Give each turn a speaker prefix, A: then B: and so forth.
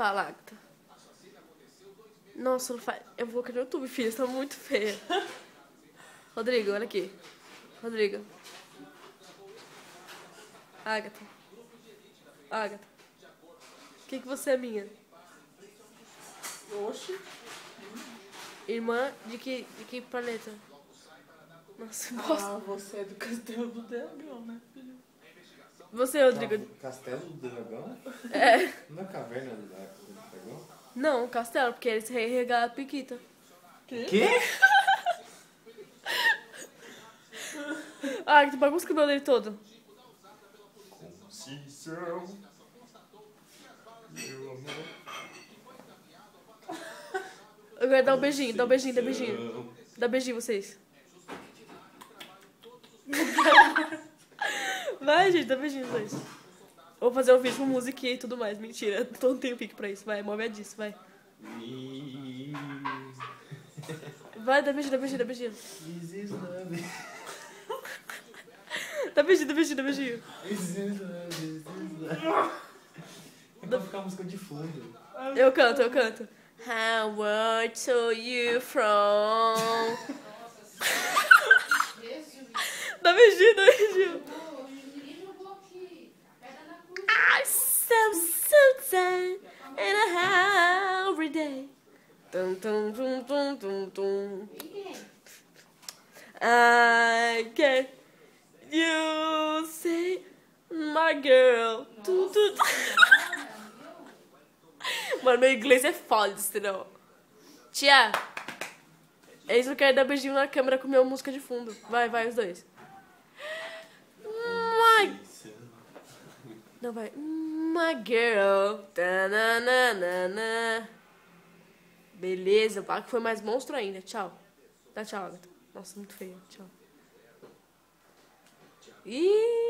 A: Fala, Agatha. Nossa, não faz. Eu vou colocar no YouTube, filha. Você tá muito feia. Rodrigo, olha aqui. Rodrigo. Agatha. Agatha. O que você é minha?
B: Oxi.
A: Irmã de que planeta? Nossa,
B: Ah, você é do Castelo do Dragão, né, filho?
A: Você, Rodrigo.
C: Castelo do Dragão?
A: É.
C: Não é caverna do dragão?
A: Não, castelo, porque eles regalam a piquita.
C: Quê?
A: Ah, que tu bagunça o cabelo dele todo.
C: Conceição. Meu amor.
A: Eu quero dar um beijinho, dá um beijinho, dá um beijinho. Dá um beijinho, vocês. Vai, gente, dá um beijinho, vocês. Vou fazer um vídeo com musiquinha e tudo mais. Mentira, não tenho pique pra isso. Vai, move a disso, vai. Vai, dá beijinho, dá beijinho, dá beijinho.
C: This is love.
A: Dá beijinho, dá beijinho, dá beijinho.
C: This is love, this is love. É pra ficar a música de fundo.
A: Eu canto, eu canto. How where to you from? Dá beijinho, dá beijinho. I so sad and I every day. Tum tum tum tum tum tum. I can you say my girl. Tum, tum, tum. Mano, meu inglês é foda, entendeu? Tia, eles não querem dar beijinho na câmera com minha música de fundo. Vai, vai, os dois. Não, vai. My girl. Ta-na-na-na-na. Beleza, o Paco foi mais monstro ainda. Tchau. Dá tchau, Agatha. Nossa, muito feio. Tchau. Ih!